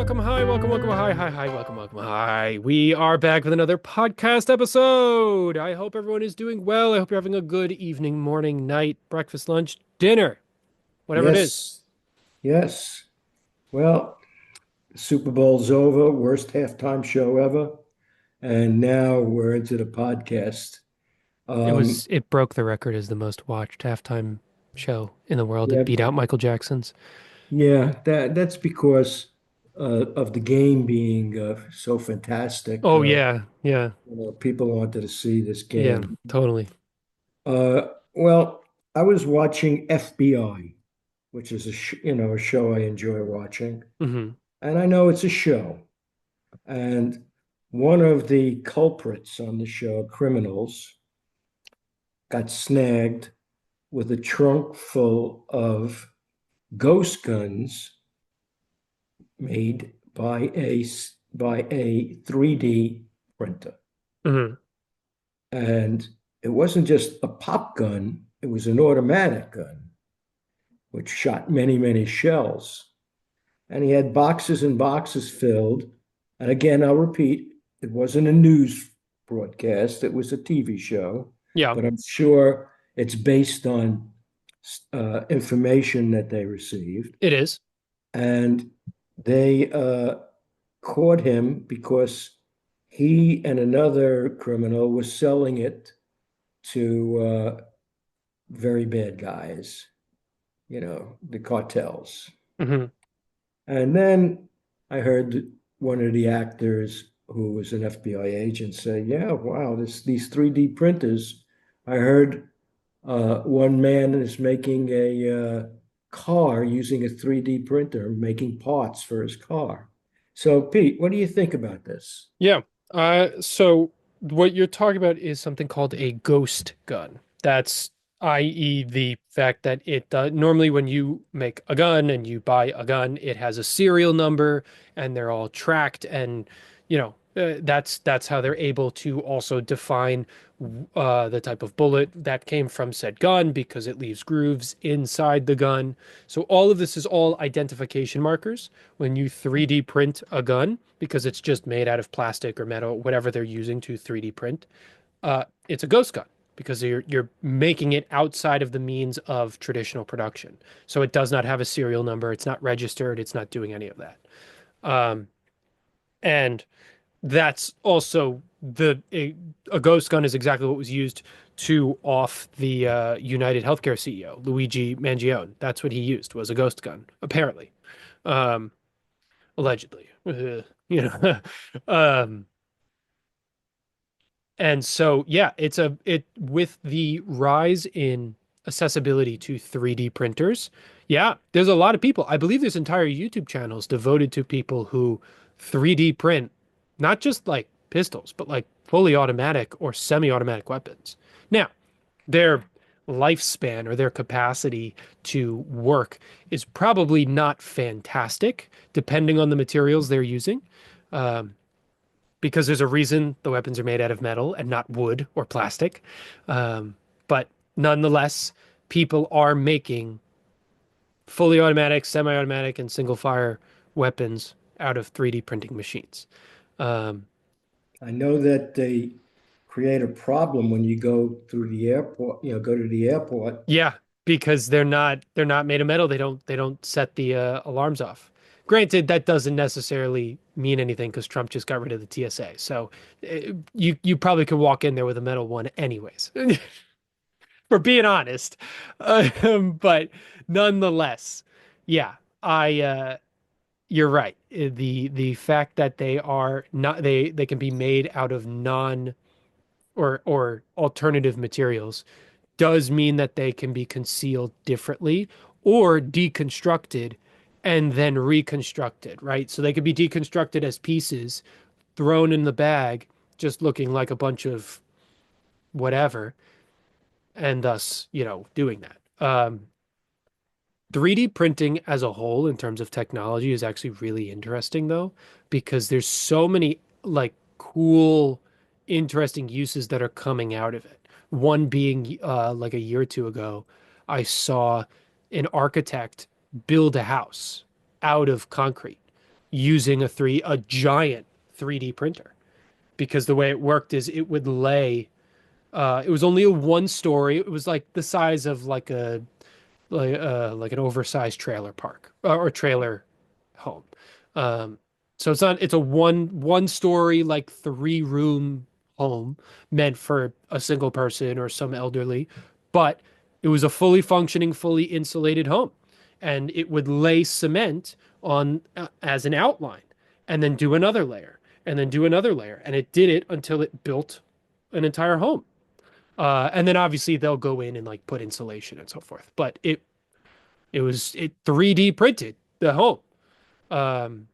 welcome, hi, welcome, welcome, hi, welcome, welcome, hi. We are back with another podcast episode. I hope everyone is doing well. I hope you're having a good evening, morning, night, breakfast, lunch, dinner, whatever it is. Yes, yes. Well, Super Bowl's over, worst halftime show ever, and now we're into the podcast. Um, It broke the record as the most watched halftime show in the world. It yeah, beat out Michael Jackson's. yeah. That's because of the game being so fantastic. Oh yeah, yeah, People wanted to see this yeah, game. totally. Well, I was watching FBI, which is a show I enjoy watching, Hmm. and I know it's a show. And one of the culprits on the show, criminals, got snagged with a trunk full of ghost guns made by a 3D printer. Hmm. And it wasn't just a pop gun, it was an automatic gun, which shot many, many shells. And he had boxes and boxes filled. And again, I'll repeat, it wasn't a news broadcast, it was a TV show, Yeah, but I'm sure it's based on information that they received. it is. And they caught him because he and another criminal was selling it to very bad guys, the cartels. Hmm. And then I heard one of the actors who was an FBI agent say, "Yeah, wow, these 3D printers. I heard one man is making a car using a 3D printer, making parts for his car." So, Pete, what do you think about this? Yeah. So what you're talking about is something called a ghost gun. That's i.e. the fact that it normally when you make a gun and you buy a gun, it has a serial number and they're all tracked and that's how they're able to also define the type of bullet that came from said gun because it leaves grooves inside the gun. So all of this is all identification markers when you 3D print a gun because it's just made out of plastic or metal, whatever they're using to 3D print. It's a ghost gun because you're making it outside of the means of traditional production. So it does not have a serial number. It's not registered. It's not doing any of that. Um, and that's also a ghost gun is exactly what was used to off the United Healthcare CEO, Luigi Mangione. That's what he used was a ghost gun, apparently, um, allegedly. You know, um, and so yeah, it with the rise in accessibility to 3D printers. Yeah, there's a lot of people. I believe there's entire YouTube channels devoted to people who 3D print not just like pistols, but like fully automatic or semi-automatic weapons. Now, their lifespan or their capacity to work is probably not fantastic, depending on the materials they're using. Um, because there's a reason the weapons are made out of metal and not wood or plastic. But nonetheless, people are making fully automatic, semi-automatic, and single fire weapons out of 3D printing machines. Um, I know that they create a problem when you go through the airport, go to the airport. yeah, because they're not made of metal. They don't set the alarms off. Granted, that doesn't necessarily mean anything because Trump just got rid of the TSA. So you probably could walk in there with a metal one anyways. For being honest. But nonetheless, yeah, I you're right. The fact that they are not they can be made out of non or alternative materials does mean that they can be concealed differently or deconstructed and then reconstructed, right? So they could be deconstructed as pieces thrown in the bag, just looking like a bunch of whatever, and thus, doing that. 3D printing as a whole in terms of technology is actually really interesting though, because there's so many like cool, interesting uses that are coming out of it. One being like a year or two ago, I saw an architect build a house out of concrete using a giant 3D printer, because the way it worked is it would lay it was only a one story. It was like the size of like an oversized trailer park or trailer home. Um, so it's a one story, like 3 room home meant for a single person or some elderly, but it was a fully functioning, fully insulated home. And it would lay cement on as an outline and then do another layer and then do another layer. And it did it until it built an entire home. And then obviously they'll go in and like put insulation and so forth. But it 3D printed the home. Um,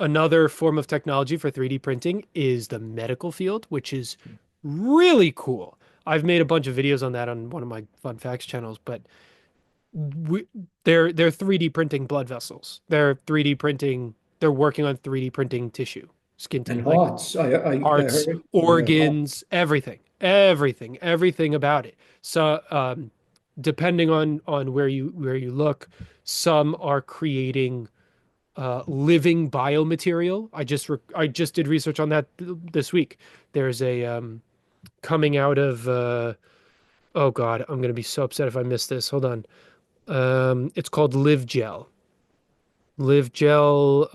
Another form of technology for 3D printing is the medical field, which is really cool. I've made a bunch of videos on that on one of my fun facts channels, but we, they're 3D printing blood vessels. They're working on 3D printing tissue, And like hearts. I hearts, heard. Yeah, organs, everything about it. So, depending on where you look, some are creating living biomaterial. I just did research on that this week. There's a coming out of oh God, I'm gonna be so upset if I miss this. Hold on. It's called Live Gel. Live Gel,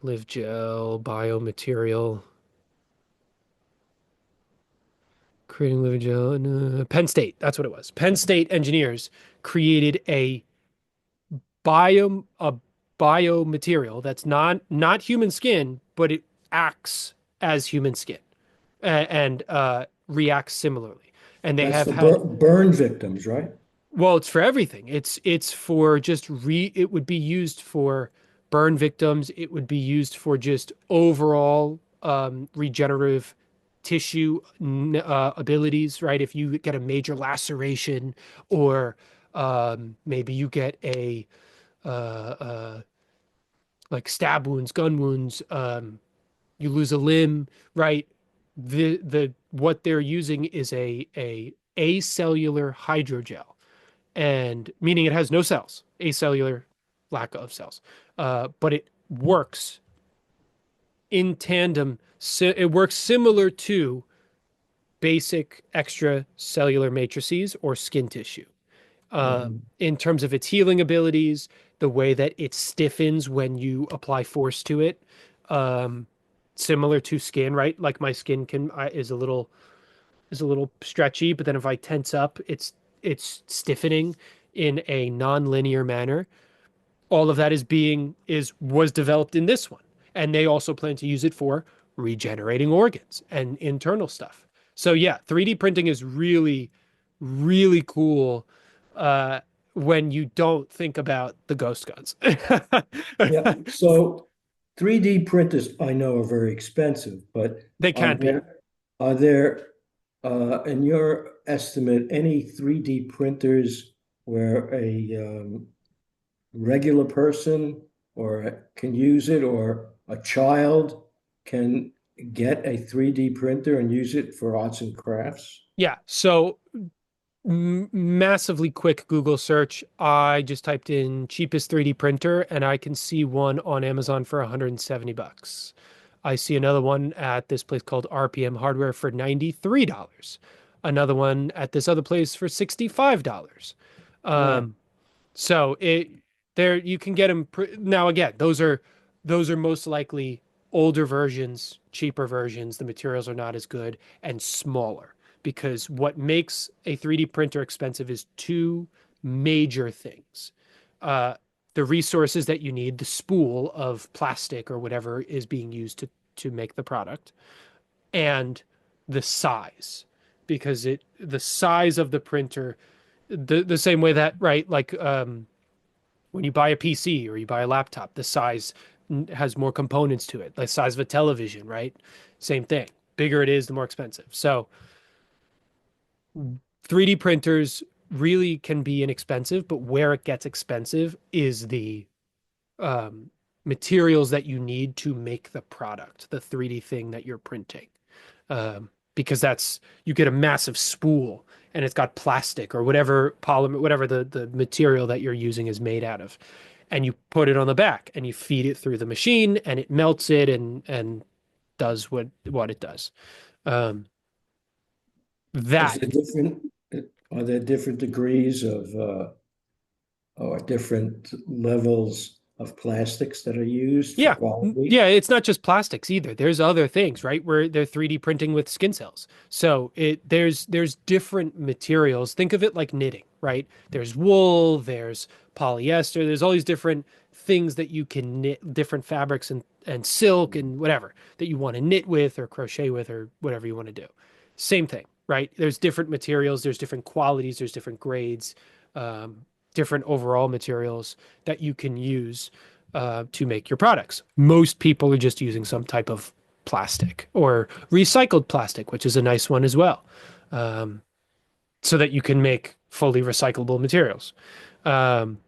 Live Gel biomaterial. Creating living gel. Penn State, that's what it was. Penn State engineers created a biomaterial that's not human skin, but it acts as human skin and reacts similarly. And they that's have for had burn victims, right? well, it's for everything. It's for just re it would be used for burn victims. It would be used for just overall regenerative tissue abilities, right? If you get a major laceration or maybe you get a uh, uh, like stab wounds, gun wounds, you lose a limb, right? The what they're using is a acellular hydrogel, and meaning it has no cells, acellular, lack of cells, but it works in tandem. So it works similar to basic extracellular matrices or skin tissue Mhm. in terms of its healing abilities, the way that it stiffens when you apply force to it, um, similar to skin, right? Like my skin is a little stretchy, but then if I tense up, it's stiffening in a non-linear manner. All of that was developed in this one, and they also plan to use it for regenerating organs and internal stuff. So yeah, 3D printing is really cool when you don't think about the ghost guns. Yeah. So 3D printers I know are very expensive, but They are can be. there in your estimate any 3D printers where a regular person or can use it, or a child can get a 3D printer and use it for arts and crafts? Yeah. So massively quick Google search. I just typed in cheapest 3D printer and I can see one on Amazon for $170. I see another one at this place called RPM Hardware for $93. Another one at this other place for $65. Wow. Um, so it there you can get them now again, those are most likely older versions, cheaper versions. The materials are not as good and smaller because what makes a 3D printer expensive is two major things. Uh, the resources that you need, the spool of plastic or whatever is being used to make the product, and the size, because the size of the printer, the same way that, right, like when you buy a PC or you buy a laptop, the size has more components to it, like size of a television, right? Same thing. Bigger it is, the more expensive. So 3D printers really can be inexpensive, but where it gets expensive is the um, materials that you need to make the product, the 3D thing that you're printing. Because you get a massive spool and it's got plastic or whatever polymer, whatever the material that you're using is made out of. and you put it on the back and you feed it through the machine and it melts it and does what it does. Um, Is that there different, are there different degrees of, or different levels of plastics that are used for Yeah. quality? Yeah, it's not just plastics either. There's other things, right? Where they're 3D printing with skin cells. So there's different materials. Think of it like knitting, right? There's wool, there's polyester, there's all these different things that you can knit, different fabrics and silk and whatever that you want to knit with or crochet with or whatever you want to do. Same thing, right? There's different materials, there's different qualities, there's different grades, different overall materials that you can use to make your products. Most people are just using some type of plastic or recycled plastic, which is a nice one as well, um, so that you can make fully recyclable materials. Um,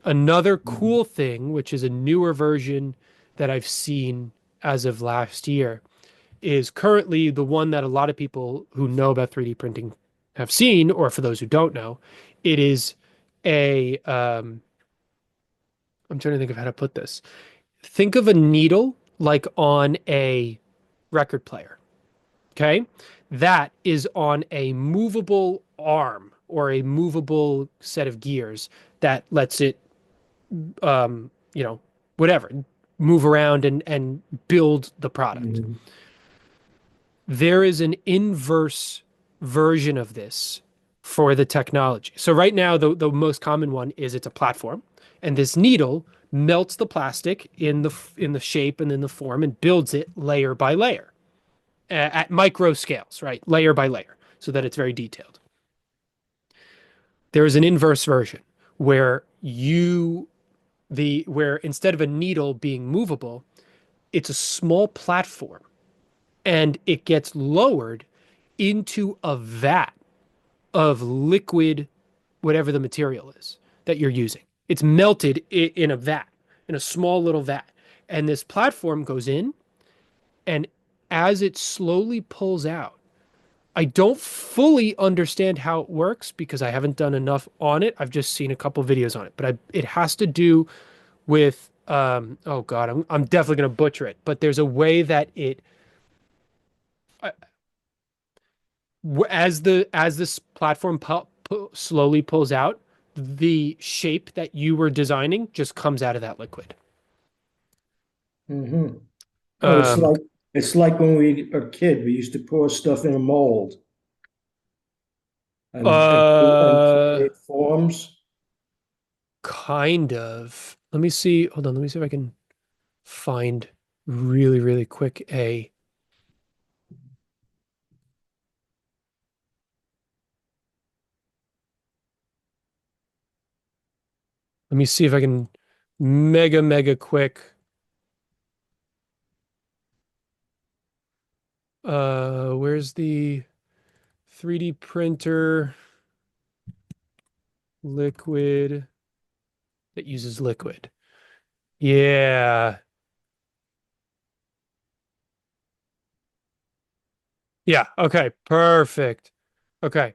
Another cool thing, which is a newer version that I've seen as of last year, is currently the one that a lot of people who know about 3D printing have seen, or for those who don't know, it is I'm trying to think of how to put this. Think of a needle like on a record player. Okay. That is on a movable arm or a movable set of gears that lets it, you know, whatever, move around and build the product. Mhm. There is an inverse version of this for the technology. So right now, the most common one is it's a platform, and this needle melts the plastic in the shape and in the form and builds it layer by layer at micro scales, right? Layer by layer, so that it's very detailed. There is an inverse version where where instead of a needle being movable, it's a small platform and it gets lowered into a vat of liquid, whatever the material is that you're using. It's melted in a vat, in a small little vat. And this platform goes in, and as it slowly pulls out, I don't fully understand how it works because I haven't done enough on it. I've just seen a couple videos on it, but it has to do with oh God, I'm definitely gonna butcher it, but there's a way that it uh, as this platform slowly pulls out, the shape that you were designing just comes out of that liquid. Mhm. Oh, Um, it's like when we were a kid, we used to pour stuff in a mold and uh, create forms. Kind of. Let me see. Hold on. Let me see if I can find really, really quick a. Let me see if I can mega quick. Where's the 3D printer liquid that uses liquid? Yeah. Yeah. Okay. Perfect. Okay.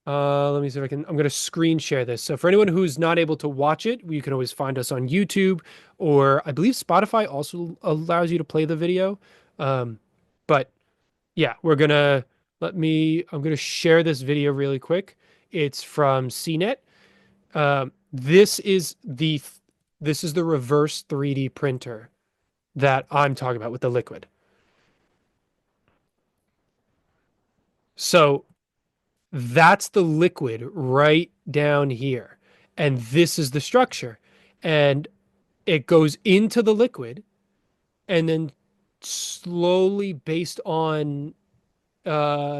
Let me see if I can. I'm going to screen share this. So for anyone who's not able to watch it, you can always find us on YouTube, or I believe Spotify also allows you to play the video. Um, but yeah, I'm gonna share this video really quick. It's from CNET. Um, this is the this is the reverse 3D printer that I'm talking about with the liquid. So that's the liquid right down here. And this is the structure. And it goes into the liquid and then slowly, based on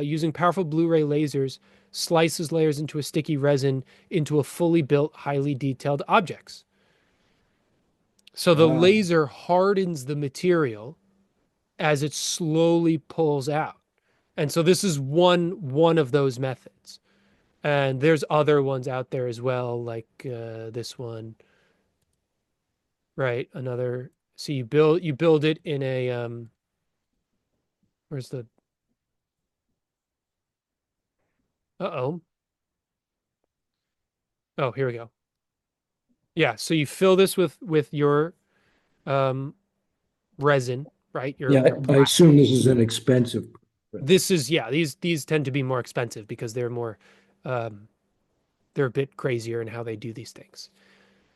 using powerful Blu-ray lasers, slices layers into a sticky resin into a fully built, highly detailed objects. So the Wow. laser hardens the material as it slowly pulls out. And so this is one of those methods. And there's other ones out there as well, like this one, right? Another. So you build it in a where's the uh-oh. Oh, here we go. Yeah, so you fill this with your um, resin, right? Yeah, Your I assume plastic. this is an expensive. This is yeah, these tend to be more expensive because um, they're a bit crazier in how they do these things.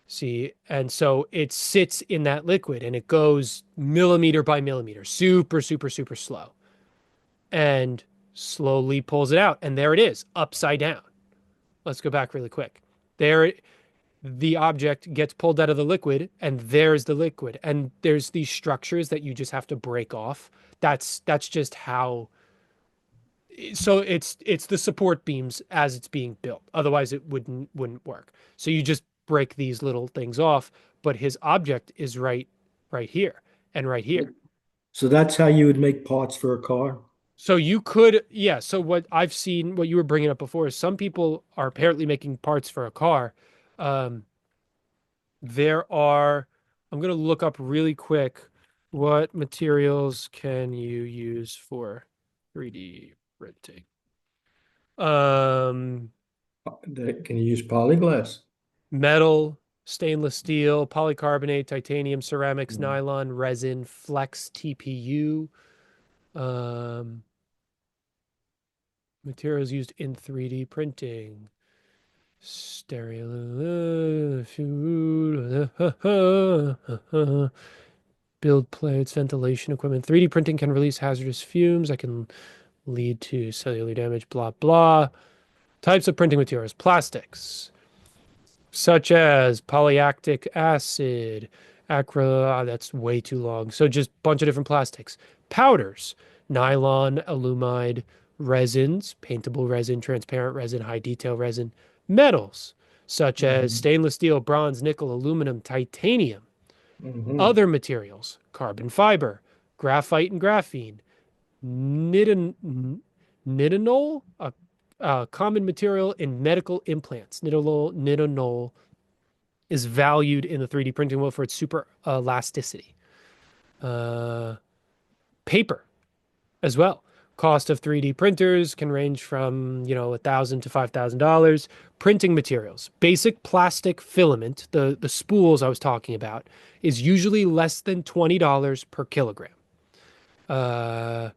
See, and so it sits in that liquid and it goes millimeter by millimeter, super, super, super slow, and slowly pulls it out. And there it is, upside down. Let's go back really quick. There, the object gets pulled out of the liquid, and there's the liquid. And there's these structures that you just have to break off. That's just how. So it's the support beams as it's being built. Otherwise, it wouldn't work. So you just break these little things off. But his object is right here and right here. So that's how you would make parts for a car? So you could, yeah. So what I've seen, what you were bringing up before, is some people are apparently making parts for a car. Um, there are, I'm going to look up really quick, what materials can you use for 3D printing? Um, Can you use polyglass? Metal, stainless steel, polycarbonate, titanium, ceramics, Mm. nylon, resin, flex TPU. Um, materials used in 3D printing. Stereo build plates, ventilation equipment. 3D printing can release hazardous fumes that can lead to cellular damage, blah, blah. Types of printing materials, plastics, such as polylactic acid, that's way too long. So just a bunch of different plastics. Powders, nylon, alumide, resins, paintable resin, transparent resin, high detail resin. Metals, such as Mhm. stainless steel, bronze, nickel, aluminum, titanium. Mhm. Other materials, carbon fiber, graphite and graphene, nitinol, a common material in medical implants. Nitinol is valued in the 3D printing world for its super elasticity. Uh, Paper as well. Cost of 3D printers can range from, $1,000 to $5,000. Printing materials, basic plastic filament, the spools I was talking about, is usually less than $20 per kilogram. Uh,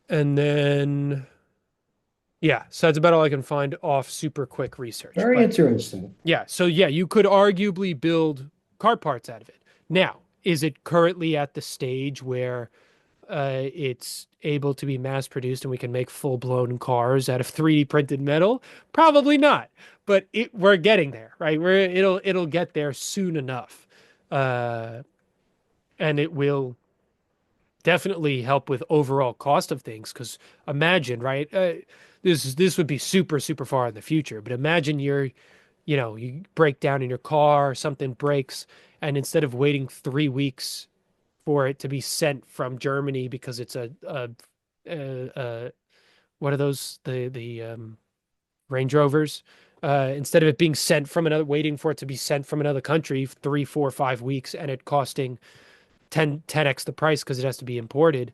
and then, yeah, so that's about all I can find off super quick research. Very But interesting. yeah, so yeah, you could arguably build car parts out of it. Now, is it currently at the stage where it's able to be mass produced and we can make full blown cars out of 3D printed metal? Probably not, but we're getting there, right? It'll get there soon enough, uh, and it will definitely help with overall cost of things. Because imagine, right? This would be super super far in the future, but imagine you break down in your car, something breaks, and instead of waiting 3 weeks for it to be sent from Germany because it's a what are those the Range Rovers? Instead of it being sent from another, waiting for it to be sent from another country, 3, 4, 5 weeks, and it costing 10x the price because it has to be imported.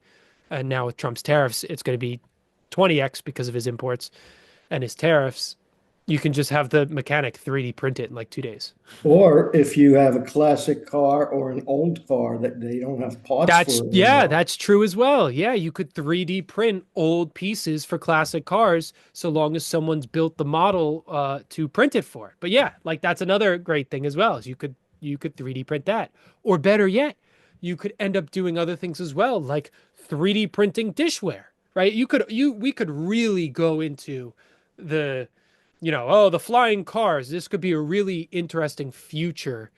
And now with Trump's tariffs, it's going to be 20x because of his imports and his tariffs. You can just have the mechanic 3D print it in like 2 days. Or if you have a classic car or an old car that they don't have parts That's for yeah, anymore. that's true as well. Yeah, you could 3D print old pieces for classic cars so long as someone's built the model to print it for. But yeah, like that's another great thing as well, is you could 3D print that. Or better yet, you could end up doing other things as well, like 3D printing dishware, right? We could really go into the the flying cars. This could be a really interesting future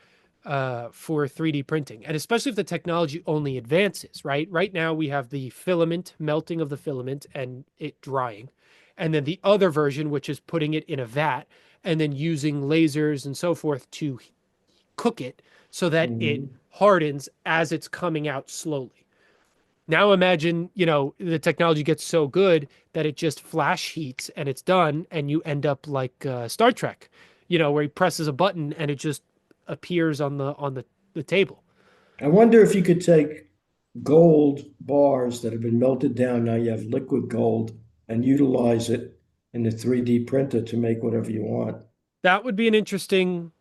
for 3D printing, and especially if the technology only advances, right? Right now, we have the filament, melting of the filament and it drying. And then the other version, which is putting it in a vat and then using lasers and so forth to cook it so that it Mhm. hardens as it's coming out slowly. Now imagine, the technology gets so good that it just flash heats and it's done, and you end up like Star Trek, where he presses a button and it just appears on the table. I wonder if you could take gold bars that have been melted down, now you have liquid gold, and utilize it in the 3D printer to make whatever you want. That would be an interesting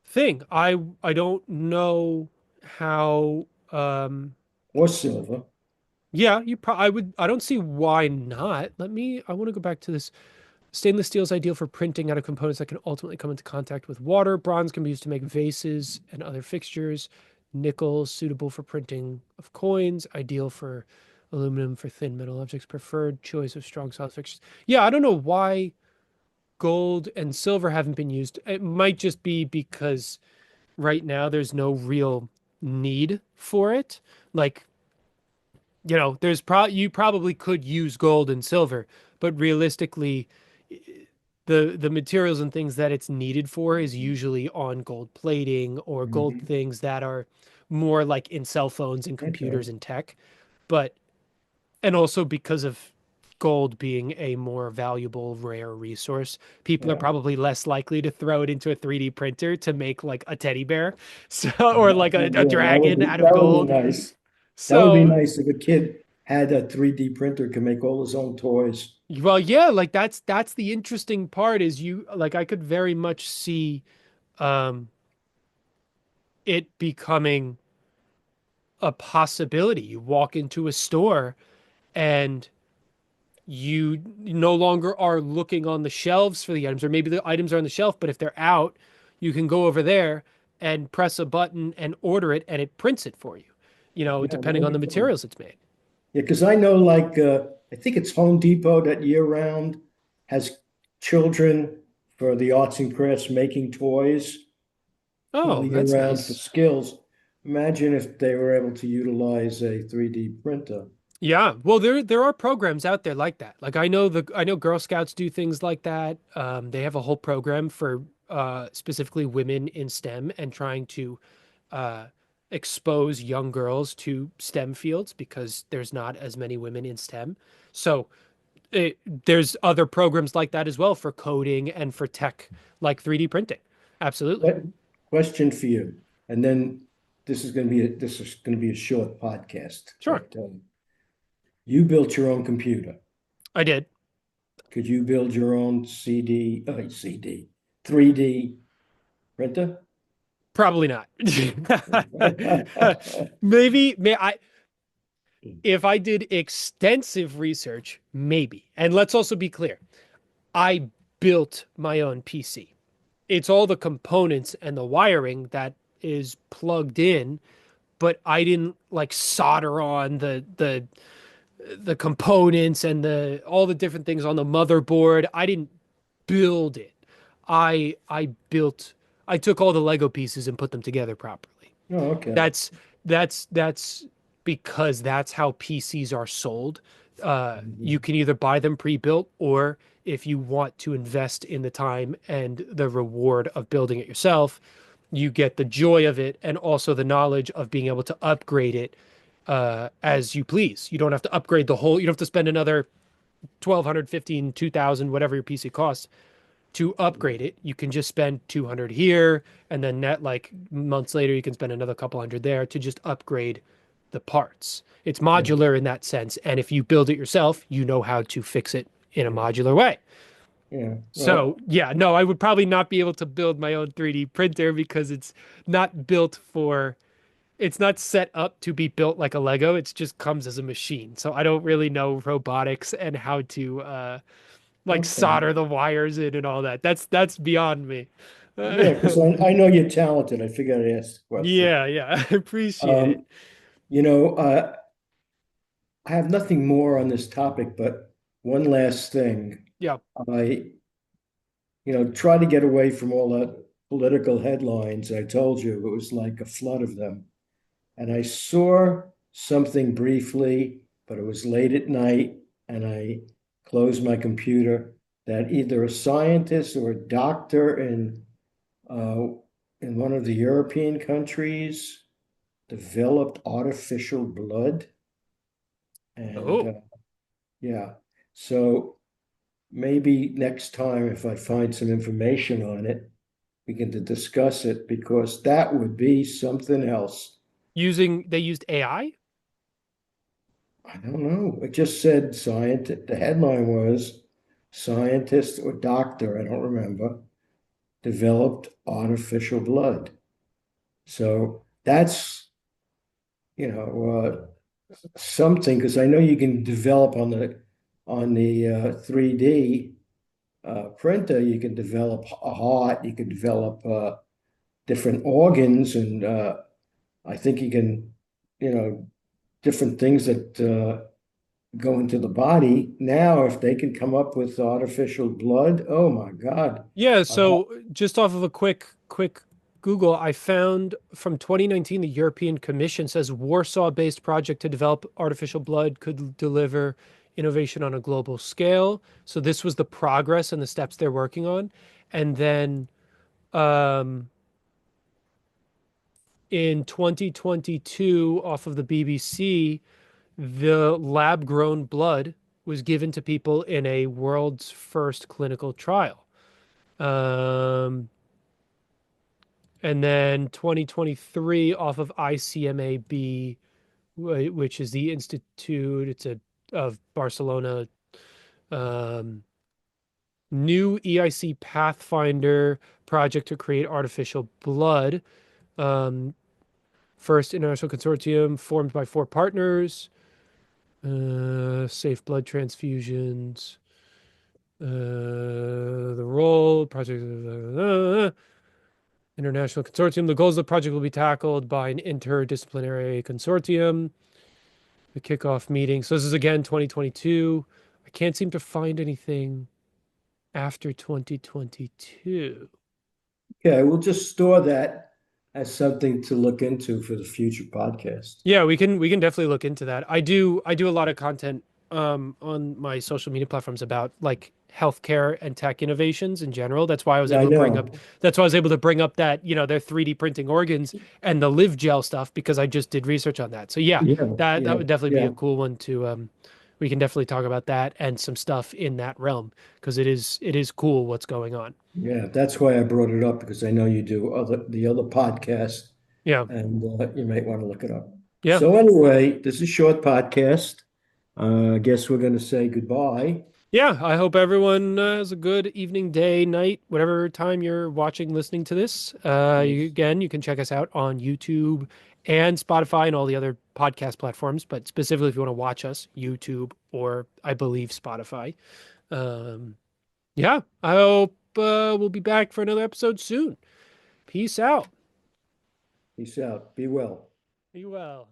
thing. I don't know how or silver. yeah, I would I don't see why not. I want to go back to this. Stainless steel is ideal for printing out of components that can ultimately come into contact with water. Bronze can be used to make vases and other fixtures. Nickel suitable for printing of coins, ideal for aluminum for thin metal objects. Preferred choice of strong solid fixtures. Yeah, I don't know why gold and silver haven't been used. It might just be because right now there's no real need for it. Like, you probably could use gold and silver, but realistically, the materials and things that it's needed for is usually on gold plating or gold Mhm. things that are more like in cell phones and Okay. computers and tech. But and also because of gold being a more valuable rare resource, people are Yeah. probably less likely to throw it into a 3D printer to make like a teddy bear, so or like a Yeah, dragon out of that would be gold. nice. That would be So, nice if a kid had a 3D printer, could make all his own toys. well, yeah, like that's the interesting part is you like I could very much see um it becoming a possibility. You walk into a store and you no longer are looking on the shelves for the items, or maybe the items are on the shelf, but if they're out, you can go over there and press a button and order it and it prints it for you, Yeah, that depending would on be the cool. materials it's made. Yeah, because I know, like, I think it's Home Depot that year round has children for the arts and crafts making toys all Oh, year that's round for nice. skills. Imagine if they were able to utilize a 3D printer. Yeah, well, there are programs out there like that. Like I know Girl Scouts do things like that. They have a whole program for specifically women in STEM and trying to uh, expose young girls to STEM fields because there's not as many women in STEM. So it, there's other programs like that as well for coding and for tech, like 3D printing. Absolutely. What question for you? And then this is going to be a short podcast, Sure. but you built your own computer. I did. Could you build your own 3D printer? Probably not. Maybe may I if I did extensive research, maybe. And let's also be clear. I built my own PC. It's all the components and the wiring that is plugged in, but I didn't like solder on the components and the all the different things on the motherboard. I didn't build it. I built I took all the Lego pieces and put them together properly. Oh, okay. That's that's because that's how PCs are sold. You Mhm. can either buy them pre-built, or if you want to invest in the time and the reward of building it yourself, you get the joy of it and also the knowledge of being able to upgrade it as you please. You don't have to upgrade the whole. You don't have to spend another 1,200, 15, 2,000, whatever your PC costs to upgrade it. You can just spend 200 here, and then net like months later, you can spend another couple hundred there to just upgrade the parts. It's Yeah, modular in that sense. And if you build it yourself, you know how to fix it in a yeah, modular way. yeah. So, yeah, no, I would probably not be able to build my own 3D printer because it's not built for, it's not set up to be built like a Lego. It just comes as a machine. So I don't really know robotics and how to like Okay. solder the wires in and all that. That's beyond me. Yeah, because I know you're talented. I figured I'd ask the question. Yeah, yeah, I appreciate it. Um, you know, I have nothing more on this topic, but one last thing. Yeah. I, try to get away from all that political headlines. I told you it was like a flood of them. And I saw something briefly, but it was late at night, and I closed my computer that either a scientist or a doctor uh, in one of the European countries developed artificial blood. And Oh, yeah, so maybe next time if I find some information on it, we can discuss it because that would be something else. they used AI? I don't know. It just said scientist. The headline was scientist or doctor. I don't remember. developed artificial blood. So that's, something, because I know you can develop on the 3D printer, you can develop a heart, you can develop different organs, and I think you can, different things that go into the body. Now, if they can come up with artificial blood, oh my God. Yeah, Uh, so just off of a quick Google, I found from 2019 the European Commission says Warsaw-based project to develop artificial blood could deliver innovation on a global scale. So this was the progress and the steps they're working on. And then um, in 2022, off of the BBC, the lab-grown blood was given to people in a world's first clinical trial. Um, And then 2023 off of ICMAB, which is the Institute, of Barcelona, um, new EIC Pathfinder project to create artificial blood. Um, First international consortium formed by 4 partners. Safe blood transfusions. The role project. International consortium. The goals of the project will be tackled by an interdisciplinary consortium. The kickoff meeting. So this is again 2022. I can't seem to find anything after 2022. yeah, we'll just store that as something to look into for the future podcast. Yeah, we can definitely look into that. I do a lot of content on my social media platforms about like healthcare and tech innovations in general. That's why I was Yeah, I able to bring up know. that's why I was able to bring up that, they're 3D printing organs and the live gel stuff because I just did research on that. So yeah, Yeah, that yeah, would definitely be yeah, a cool one to we can definitely talk about that and some stuff in that realm because it is cool what's going on. yeah. That's why I brought it up, because I know you do the other podcast, Yeah. and you might want to look it up. Yeah. So anyway, this is a short podcast. I guess we're going to say goodbye. Yeah, I hope everyone has a good evening, day, night, whatever time you're watching, listening to this. Yes. Again, you can check us out on YouTube and Spotify and all the other podcast platforms, but specifically if you want to watch us, YouTube or I believe Spotify. Um, yeah, I hope we'll be back for another episode soon. Peace out. Peace out. Be well. Be well.